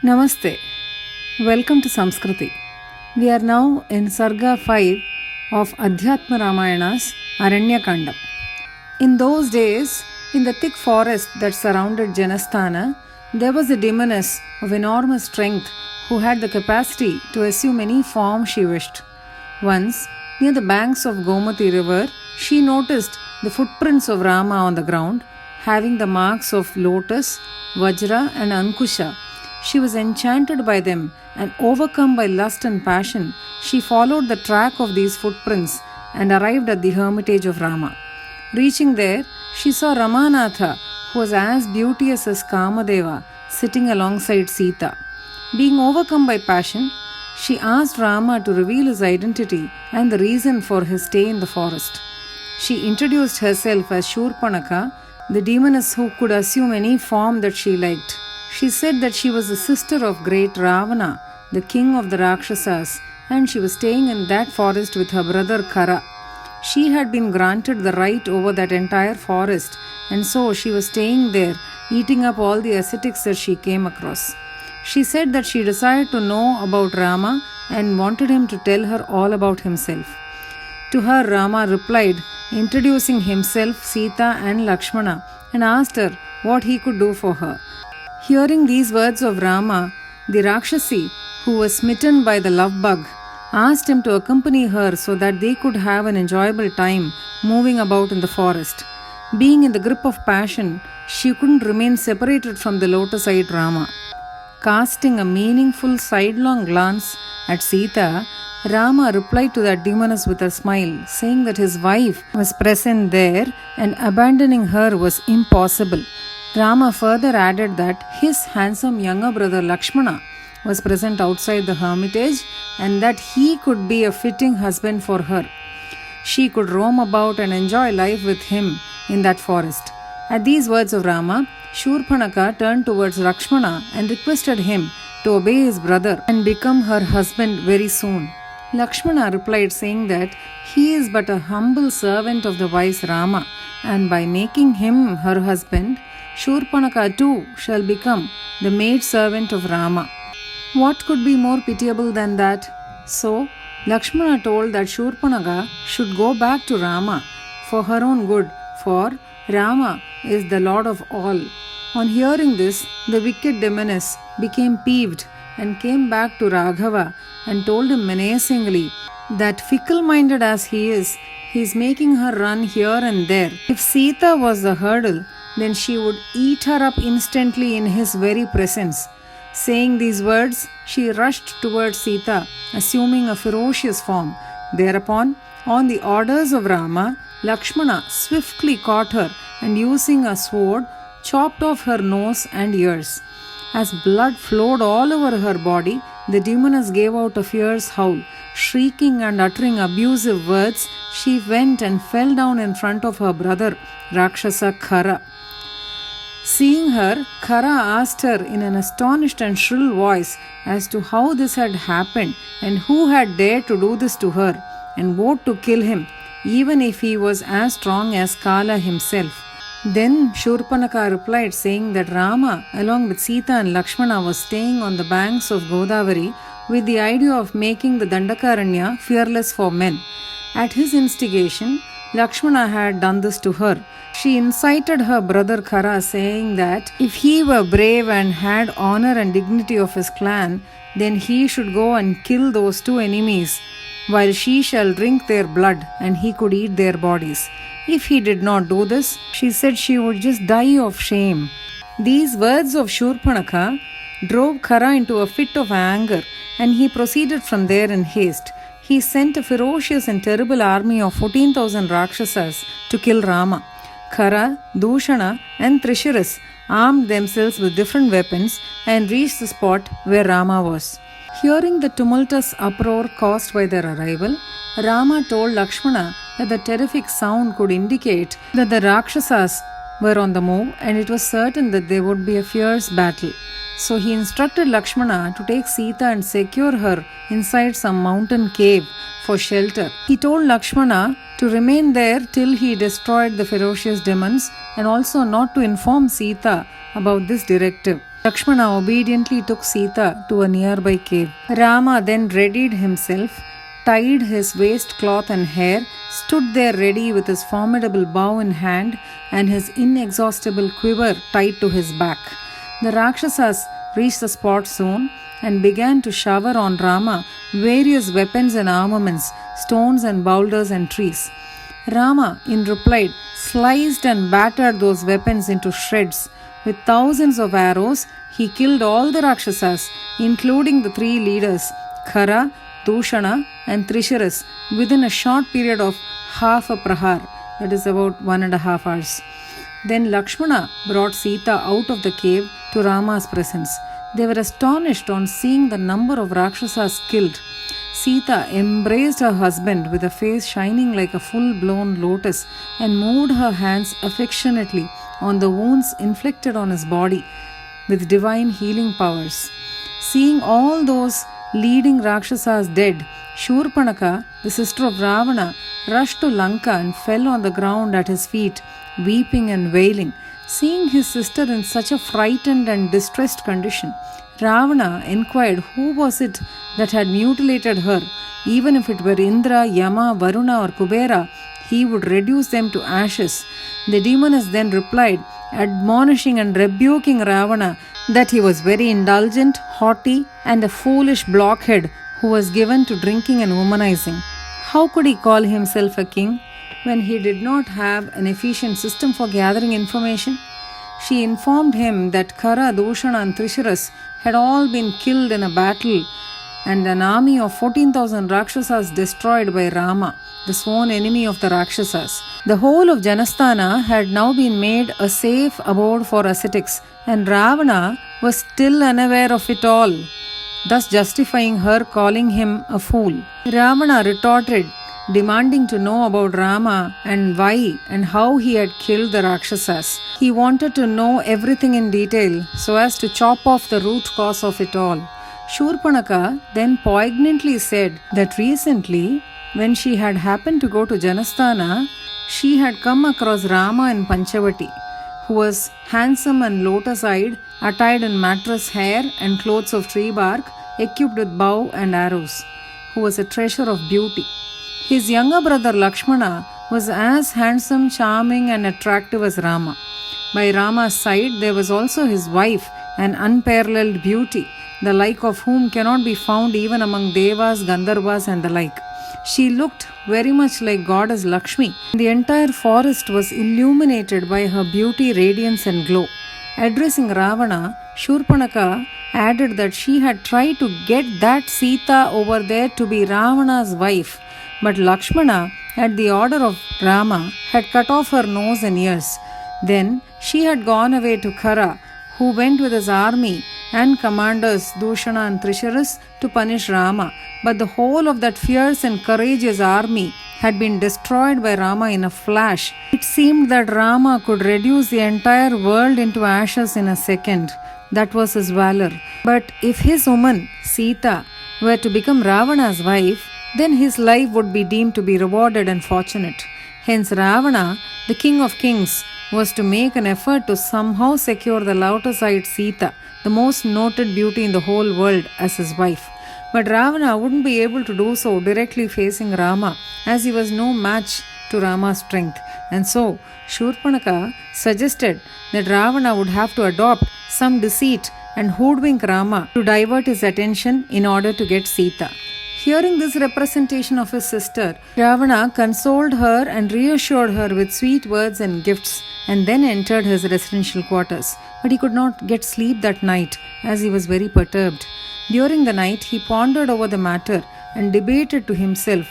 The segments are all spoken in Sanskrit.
Namaste. Welcome to Samskriti. We are now in Sarga 5 of Adhyatma Ramayana's Aranyakandam. In those days, in the thick forest that surrounded Janasthana, there was a demoness of enormous strength who had the capacity to assume any form she wished. Once, near the banks of Gomati river, she noticed the footprints of Rama on the ground, having the marks of lotus, vajra and ankusha. She was enchanted by them, and overcome by lust and passion, she followed the track of these footprints and arrived at the hermitage of Rama. Reaching there, she saw Ramanatha, who was as beauteous as Kamadeva, sitting alongside Sita. Being overcome by passion, she asked Rama to reveal his identity and the reason for his stay in the forest. She introduced herself as Shurpanaka, the demoness who could assume any form that she liked. She said that she was the sister of great Ravana, the king of the Rakshasas, and she was staying in that forest with her brother Khara. She had been granted the right over that entire forest, and so she was staying there, eating up all the ascetics that she came across. She said that she desired to know about Rama and wanted him to tell her all about himself. To her, Rama replied, introducing himself, Sita and Lakshmana, and asked her what he could do for her. Hearing these words of Rama, the Rakshasi, who was smitten by the love bug, asked him to accompany her so that they could have an enjoyable time moving about in the forest. Being in the grip of passion, she couldn't remain separated from the lotus-eyed Rama. Casting a meaningful sidelong glance at Sita, Rama replied to that demoness with a smile, saying that his wife was present there and abandoning her was impossible. Rama further added that his handsome younger brother Lakshmana was present outside the hermitage and that he could be a fitting husband for her. She could roam about and enjoy life with him in that forest. At these words of Rama, Shurpanaka turned towards Lakshmana and requested him to obey his brother and become her husband very soon. Lakshmana replied, saying that he is but a humble servant of the wise Rama, and by making him her husband, Shurpanaka too shall become the maid servant of Rama. What could be more pitiable than that? So, Lakshmana told that Shurpanaka should go back to Rama for her own good, for Rama is the Lord of all. On hearing this, the wicked demoness became peeved and came back to Raghava and told him menacingly that fickle-minded as he is making her run here and there. If Sita was the hurdle, then she would eat her up instantly in his very presence. Saying these words, she rushed towards Sita, assuming a ferocious form. Thereupon, on the orders of Rama, Lakshmana swiftly caught her and using a sword, chopped off her nose and ears. As blood flowed all over her body, the demoness gave out a fierce howl. Shrieking and uttering abusive words, she went and fell down in front of her brother, Rakshasa Khara. Seeing her, Khara asked her in an astonished and shrill voice as to how this had happened and who had dared to do this to her and vowed to kill him, even if he was as strong as Kala himself. Then Shurpanaka replied, saying that Rama, along with Sita and Lakshmana, was staying on the banks of Godavari with the idea of making the Dandakaranya fearless for men. At his instigation, Lakshmana had done this to her. She incited her brother Khara, saying that if he were brave and had honor and dignity of his clan, then he should go and kill those two enemies, while she shall drink their blood and he could eat their bodies. If he did not do this, she said she would just die of shame. These words of Shurpanaka drove Khara into a fit of anger, and he proceeded from there in haste. He sent a ferocious and terrible army of 14,000 Rakshasas to kill Rama. Khara, Dushana and Trishiras armed themselves with different weapons and reached the spot where Rama was. Hearing the tumultuous uproar caused by their arrival, Rama told Lakshmana that the terrific sound could indicate that the Rakshasas were on the move and it was certain that there would be a fierce battle. So he instructed Lakshmana to take Sita and secure her inside some mountain cave for shelter. He told Lakshmana to remain there till he destroyed the ferocious demons and also not to inform Sita about this directive. Lakshmana obediently took Sita to a nearby cave. Rama then readied himself, tied his waistcloth and hair, stood there ready with his formidable bow in hand and his inexhaustible quiver tied to his back. The Rakshasas reached the spot soon and began to shower on Rama various weapons and armaments, stones and boulders and trees. Rama, in reply, sliced and battered those weapons into shreds. With thousands of arrows, he killed all the Rakshasas, including the three leaders, Khara, Dushana, and Trisharas, within a short period of half a prahar, that is about 1.5 hours. Then Lakshmana brought Sita out of the cave to Rama's presence. They were astonished on seeing the number of Rakshasas killed. Sita embraced her husband with a face shining like a full-blown lotus and moved her hands affectionately on the wounds inflicted on his body with divine healing powers. Seeing all those leading Rakshasas dead, Shurpanaka, the sister of Ravana, rushed to Lanka and fell on the ground at his feet, weeping and wailing. Seeing his sister in such a frightened and distressed condition, Ravana inquired who was it that had mutilated her. Even if it were Indra, Yama, Varuna, or Kubera, he would reduce them to ashes. The demoness then replied, admonishing and rebuking Ravana that he was very indulgent, haughty, and a foolish blockhead who was given to drinking and womanizing. How could he call himself a king when he did not have an efficient system for gathering information? She informed him that Khara, Dushana, and Trisharas had all been killed in a battle and an army of 14,000 Rakshasas destroyed by Rama, the sworn enemy of the Rakshasas. The whole of Janasthana had now been made a safe abode for ascetics, and Ravana was still unaware of it all, thus justifying her calling him a fool. Ravana retorted, demanding to know about Rama and why and how he had killed the Rakshasas. He wanted to know everything in detail so as to chop off the root cause of it all. Shurpanaka then poignantly said that recently, when she had happened to go to Janasthana, she had come across Rama in Panchavati, who was handsome and lotus-eyed, attired in mattress hair and clothes of tree bark, equipped with bow and arrows, who was a treasure of beauty. His younger brother Lakshmana was as handsome, charming, and attractive as Rama. By Rama's side, there was also his wife, an unparalleled beauty, the like of whom cannot be found even among Devas, Gandharvas, and the like. She looked very much like goddess Lakshmi. The entire forest was illuminated by her beauty, radiance, and glow. Addressing Ravana, Shurpanaka added that she had tried to get that Sita over there to be Ravana's wife, but Lakshmana, at the order of Rama, had cut off her nose and ears. Then she had gone away to Khara, who went with his army and commanders Dushana and Trisharas to punish Rama. But the whole of that fierce and courageous army had been destroyed by Rama in a flash. It seemed that Rama could reduce the entire world into ashes in a second. That was his valor. But if his woman, Sita, were to become Ravana's wife, then his life would be deemed to be rewarded and fortunate. Hence Ravana, the king of kings, was to make an effort to somehow secure the lotus-eyed Sita, the most noted beauty in the whole world, as his wife. But Ravana wouldn't be able to do so directly facing Rama, as he was no match to Rama's strength. And so, Shurpanaka suggested that Ravana would have to adopt some deceit and hoodwink Rama to divert his attention in order to get Sita. Hearing this representation of his sister, Ravana consoled her and reassured her with sweet words and gifts, and then entered his residential quarters. But he could not get sleep that night, as he was very perturbed. During the night, he pondered over the matter and debated to himself,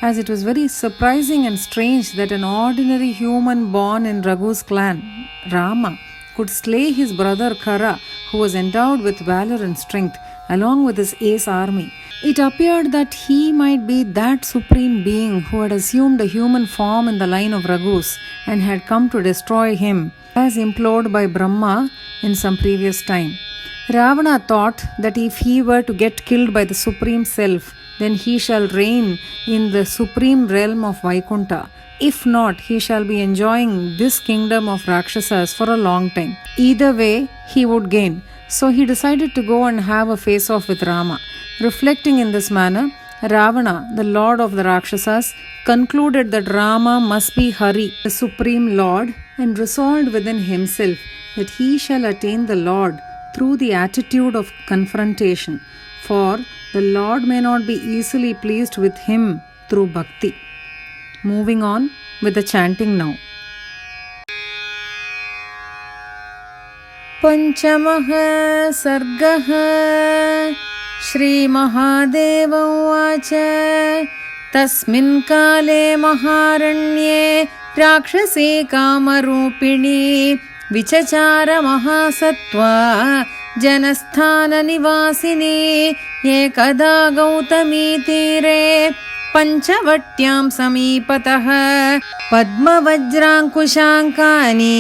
as it was very surprising and strange that an ordinary human born in Raghu's clan, Rama, could slay his brother Khara, who was endowed with valor and strength, along with his ace army. It appeared that he might be that supreme being who had assumed a human form in the line of Raghus and had come to destroy him, as implored by Brahma in some previous time. Ravana thought that if he were to get killed by the Supreme Self, then he shall reign in the supreme realm of Vaikunta. If not, he shall be enjoying this kingdom of Rakshasas for a long time. Either way, he would gain. So he decided to go and have a face-off with Rama. Reflecting in this manner, Ravana, the lord of the Rakshasas, concluded that Rama must be Hari, the supreme lord, and resolved within himself that he shall attain the Lord through the attitude of confrontation, for the Lord may not be easily pleased with him through bhakti. Moving on with the chanting now. पंचमः सर्गः श्रीमहादेव उवाच तस्मिन् काले महारण्ये राक्षसी कामरूपिणी विचचार महासत्त्वा जनस्थाननिवासिनी एकदा गौतमीतीरे पञ्चवट्यां समीपतः पद्मवज्राङ्कुशाङ्कानि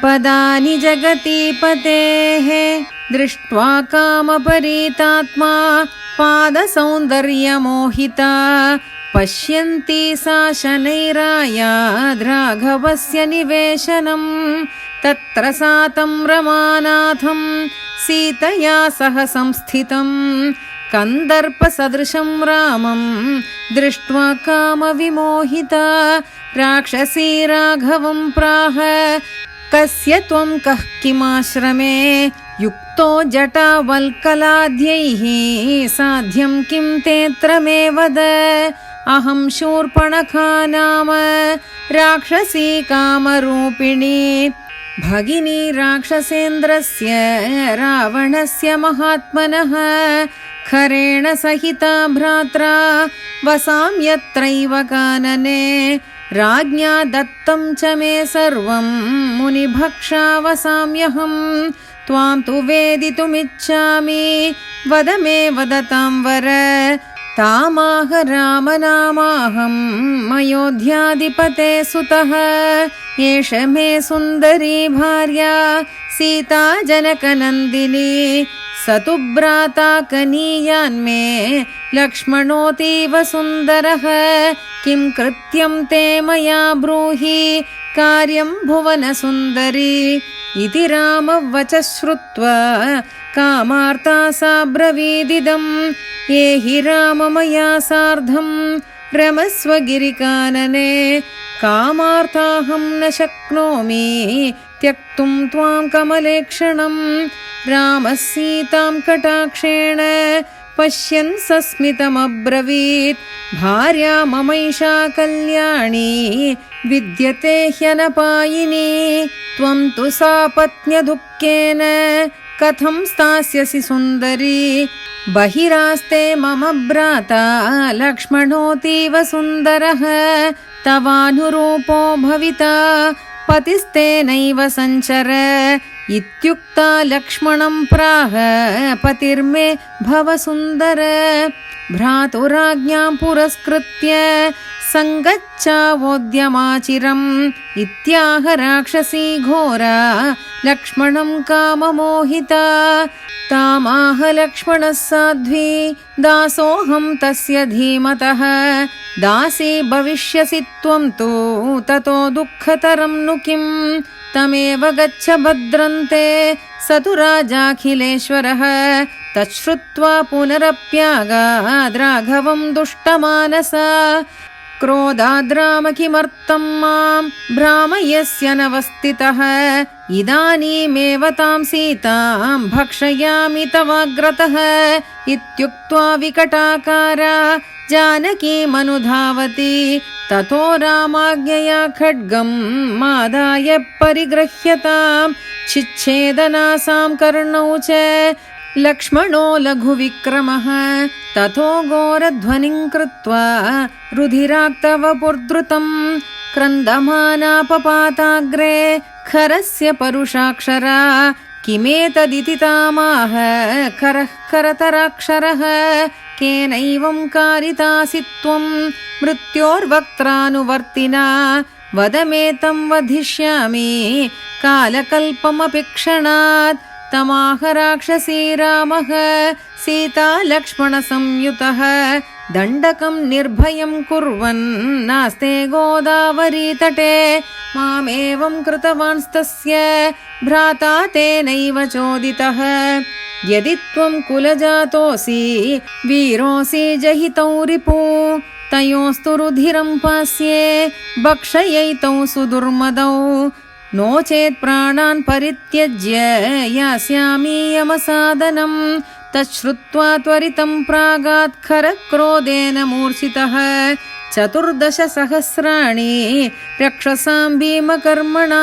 पदानि जगतीपतेः दृष्ट्वा कामपरीतात्मा पादसौन्दर्यमोहिता पश्यन्ती सा शनैरायाद् राघवस्य निवेशनम् तत्र सा तं रमानाथं सीतया सह संस्थितम् कन्दर्पसदृशं रामं दृष्ट्वा कामविमोहिता राक्षसी राघवं प्राह कस्य त्वं कः किमाश्रमे युक्तो जटावल्कलाद्यैः साध्यं किं तेऽत्र मे वद अहं शूर्पणखा नाम राक्षसी कामरूपिणी भगिनी राक्षसेन्द्रस्य रावणस्य महात्मनः खरेण सहिता भ्रात्रा वसाम्यत्रैव कानने राज्ञा दत्तं च मे सर्वं मुनिभक्षा वसाम्यहं त्वां तु वेदितुमिच्छामि वद मे वदतां वर तामाह रामनामाहं अयोध्याधिपते सुतः एष मे सुन्दरी भार्या सीता जनकनन्दिनी स तु भ्राता कनीयान्मे लक्ष्मणोऽतीव सुन्दरः किं कृत्यं ते मया ब्रूहि कार्यं भुवनसुन्दरी इति रामवचः श्रुत्वा कामार्ता सा ब्रवीदिदं ये हि राम मया सार्धं रमस्व गिरिकानने कामार्ताहं न शक्नोमि त्यक्तुं त्वां कमलेक्षणं रामः सीतां कटाक्षेण पश्यन् सस्मितमब्रवीत् भार्या ममैषा कल्याणी विद्यते ह्यनपायिनी त्वं तु सापत्न्यदुःखेन कथं स्थास्यसि सुन्दरी बहिरास्ते मम भ्राता लक्ष्मणोऽतीव सुन्दरः तवानुरूपो भविता पतिस्तेनैव सञ्चर इत्युक्ता लक्ष्मणं प्राह पतिर्मे भव सुन्दर भ्रातुराज्ञां पुरस्कृत्य सङ्गच्छावोद्यमाचिरम् इत्याह राक्षसी घोरा लक्ष्मणं काममोहिता तामाह लक्ष्मणः साध्वी दासोऽहं तस्य धीमतः दासी भविष्यसि त्वं तु ततो दुःखतरं नु किम् तमेव गच्छ भद्रन्ते स तु राजाखिलेश्वरः तच्छ्रुत्वा पुनरप्यागाद् राघवं दुष्टमानसा क्रोधाद्राम किमर्थं मां भ्रामयस्य नवस्थितः इदानीमेव तां सीतां भक्षयामि तवाग्रतः इत्युक्त्वा विकटाकारा जानकीमनुधावति ततो रामाज्ञया खड्गं मादाय परिगृह्यतां छिच्छेदनासां कर्णौ च लक्ष्मणो लघुविक्रमः ततो घोरध्वनिं कृत्वा रुधिराक्तवपुर्धृतं क्रन्दमानापपाताग्रे खरस्य परुषाक्षरा किमेतदिति तामाह खरः करतराक्षरः केनैवं कारितासि त्वं मृत्योर्वक्त्रानुवर्तिना वद मे तं वधिष्यामि कालकल्पमपि क्षणात् तमाह राक्षसी रामः सीता लक्ष्मणसंयुतः दण्डकं निर्भयं कुर्वन्नास्ते गोदावरीतटे मामेवं कृतवांस्तस्य भ्राता तेनैव चोदितः यदि त्वं कुलजातोऽसि वीरोऽसि जहितौ रिपु तयोस्तु रुधिरं पास्ये भक्षयितौ सुदुर्मदौ नो चेत् प्राणान् परित्यज्य यास्यामि यमसादनं तच्छ्रुत्वा त्वरितं प्रागात् खरक्रोधेन मूर्छितः 14 सहस्राणि रक्षसां भीमकर्मणा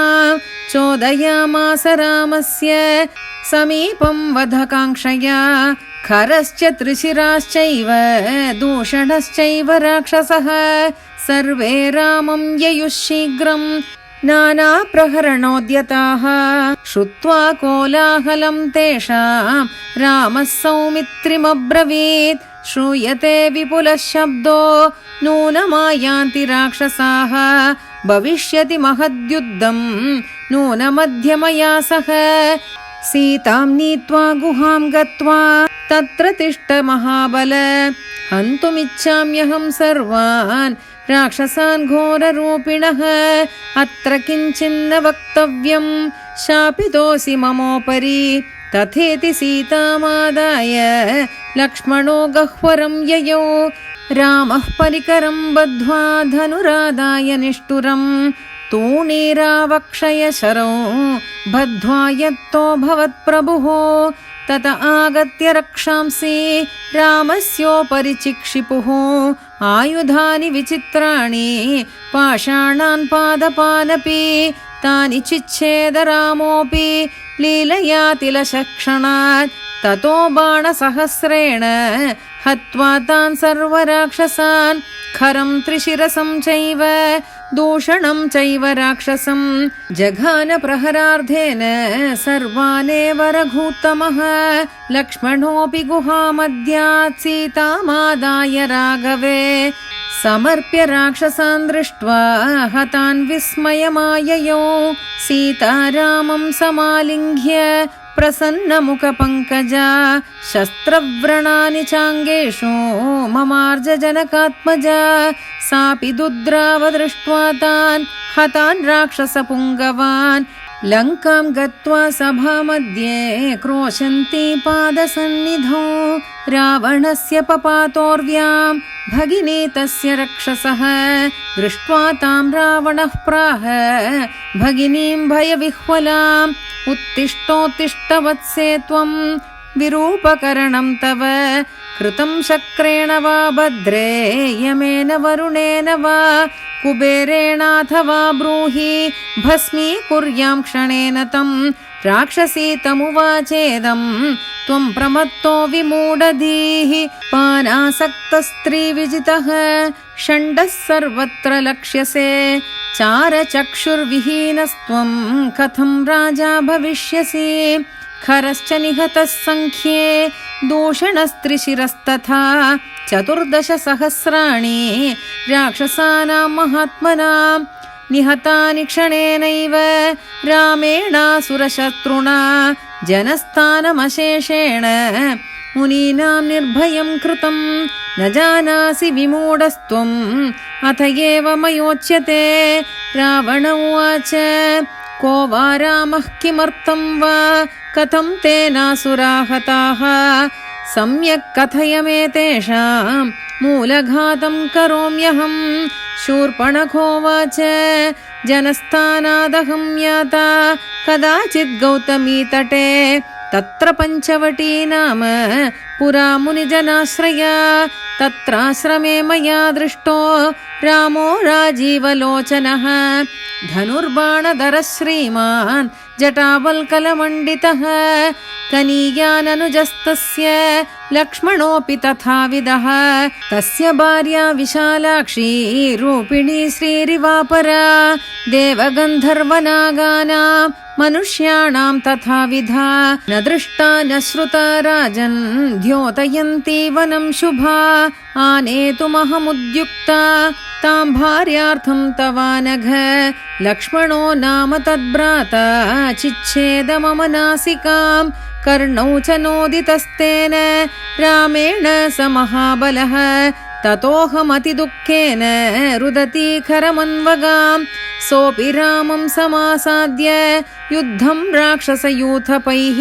चोदयामास रामस्य समीपं वधकाङ्क्षया खरश्च त्रिशिराश्चैव दूषणश्चैव राक्षसः सर्वे रामं ययुः शीघ्रं नानाप्रहरणोद्यताः श्रुत्वा कोलाहलं तेषां रामः सौमित्रिमब्रवीत् श्रूयते विपुलः शब्दो नूनमायान्ति राक्षसाः भविष्यति महद्युद्धं नूनमध्यमया सह सीतां नीत्वा गुहां गत्वा तत्र तिष्ठ महाबल हन्तुमिच्छाम्यहं सर्वान् राक्षसान् घोररूपिणः अत्र किञ्चिन्न वक्तव्यं शापितोऽसि ममोपरि तथेति सीतामादाय लक्ष्मणो गह्वरं ययौ रामः परिकरं बद्ध्वा धनुरादाय निष्ठुरं तूणीरावक्षय शरौ बद्ध्वा यत्तो भवत्प्रभुः तत आगत्य रक्षांसि रामस्योपरि चिक्षिपुः आयुधानि विचित्राणि पाषाणान् पादपानपि तानि चिच्छेद रामोऽपि लीलयातिलशक्षणात् ततो बाणसहस्रेण हत्वा तान् सर्वराक्षसान् खरं त्रिशिरसं चैव दूषणं चैव राक्षसं जघान प्रहरार्धेन सर्वानेव रघूत्तमः लक्ष्मणोऽपि गुहामध्यात् सीतामादाय राघवे समर्प्य राक्षसान् दृष्ट्वा हतान् विस्मयमाययौ सीतारामं समालिङ्घ्य प्रसन्नमुखपङ्कजा शस्त्रव्रणानि चाङ्गेषु ममार्जजनकात्मजा सापि दुद्राव दृष्ट्वा तान् हतान् राक्षसपुङ्गवान् लङ्कां गत्वा सभामध्ये क्रोशन्ति पादसन्निधौ रावणस्य पपातोर्व्यां भगिनी तस्य रक्षसः दृष्ट्वा तां रावणः प्राह भगिनीं भयविह्वलाम् उत्तिष्ठोत्तिष्ठ वत्से त्वं विरूपकरणं तव कृतं शक्रेण वा भद्रे यमेन वरुणेन वा कुबेरेणाथवा ब्रूहि भस्मीकुर्यां क्षणेन तं राक्षसी तमुवाचेदं त्वं प्रमत्तो विमूढधीः पानासक्तस्त्रीविजितः षण्डः सर्वत्र लक्ष्यसे चारचक्षुर्विहीनस्त्वं कथं राजा भविष्यसि खरश्च निहतः सङ्ख्ये दूषणस्त्रिशिरस्तथा 14 सहस्राणि राक्षसानां महात्मनां निहतानि क्षणेनैव रामेणासुरशत्रुणा जनस्थानमशेषेण मुनीनां निर्भयं कृतं न जानासि विमूढस्त्वम् अथ एव मयोच्यते रावण उवाच को वा रामः किमर्थं वा कथं तेनासुराः हताः सम्यक् कथय मे तेषां मूलघातं करोम्यहं शूर्पणखोवाच जनस्थानादहं याता कदाचित् गौतमी तटे तत्र पञ्चवटी नाम पुरा मुनिजनाश्रया तत्राश्रमे मया दृष्टो रामो राजीवलोचनः धनुर्बाणधरः श्रीमान् जटावल्कलमण्डितः कनीयाननुजस्तस्य लक्ष्मणोऽपि तथाविधः तस्य भार्या विशालाक्षी रूपिणी श्रीरिवापरा देवगन्धर्वनागानां मनुष्याणां तथाविधा न दृष्टा न श्रुता राजन् द्योतयन्ती वनं शुभा आनेतुमहमुद्युक्ता तां भार्यार्थं तवानघ लक्ष्मणो नाम तद्भ्राता चिच्छेद मम नासिकां कर्णौ च नोदितस्तेन रामेण स महाबलः ततोऽहमतिदुःखेन रुदती खरमन्वगाम् सोऽपि रामं समासाद्य युद्धं राक्षसयूथपैः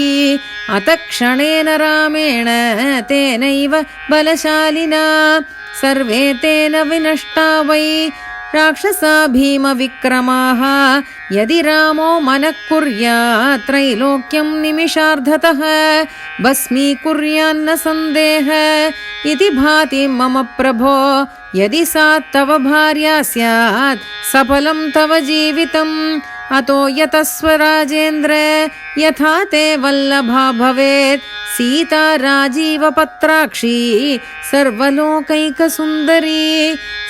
अतक्षणेन रामेण तेनैव बलशालिना सर्वे तेन विनष्टा वै राक्षसा भीमविक्रमाः यदि रामो मनः कुर्यात् त्रैलोक्यं निमिषार्धतः भस्मीकुर्यान्न सन्देह इति भाति मम प्रभो यदि सा तव भार्या स्यात् सफलं तव जीवितम् अतो यतस्व राजेन्द्र यथा ते वल्लभा भवेत् सीता राजीवपत्राक्षी सर्वलोकैकसुन्दरी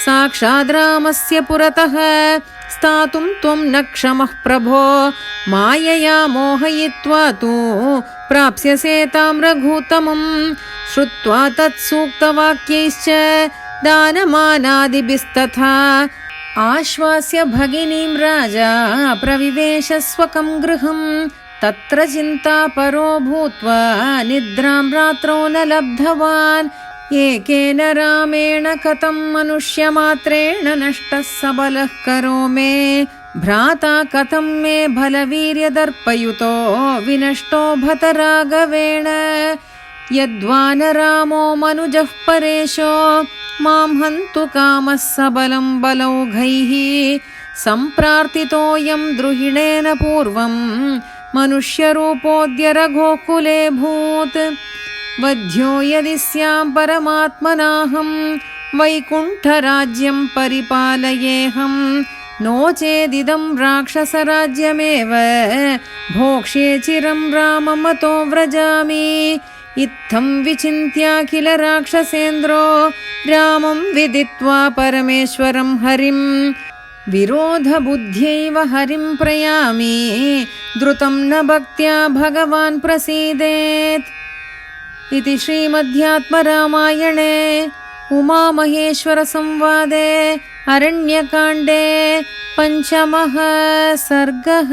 साक्षाद् रामस्य पुरतः स्थातुं त्वं न क्षमः प्रभो मायया मोहयित्वा तु प्राप्स्यसे तां रघूतमं श्रुत्वा तत्सूक्तवाक्यैश्च दानमानादिभिस्तथा आश्वास्य भगिनीं राजा प्रविवेश स्वकं गृहं तत्र चिन्तापरो भूत्वा निद्रां रात्रौ न लब्धवान् एकेन रामेण कथं मनुष्यमात्रेण नष्टः सबलः करो मे भ्राता कथं मे बलवीर्यदर्पयुतो विनष्टो भत राघवेण यद्वा न रामो मनुजः परेशो मां हन्तु कामः सबलं बलौघैः सम्प्रार्थितोऽयं द्रुहिणेन पूर्वं मनुष्यरूपोऽद्य रघोकुले भूत् वध्यो यदि स्यां परमात्मनाहं वैकुण्ठराज्यं परिपालयेऽहं नो चेदिदं राक्षसराज्यमेव भोक्ष्ये चिरं राममतो व्रजामि इत्थं विचिन्त्याखिल राक्षसेन्द्रो रामं विदित्वा परमेश्वरं हरिं विरोधबुद्ध्यैव हरिं प्रयामि द्रुतं न भक्त्या भगवान् प्रसीदेत् इति श्रीमध्यात्मरामायणे उमामहेश्वरसंवादे अरण्यकाण्डे 5मः सर्गः।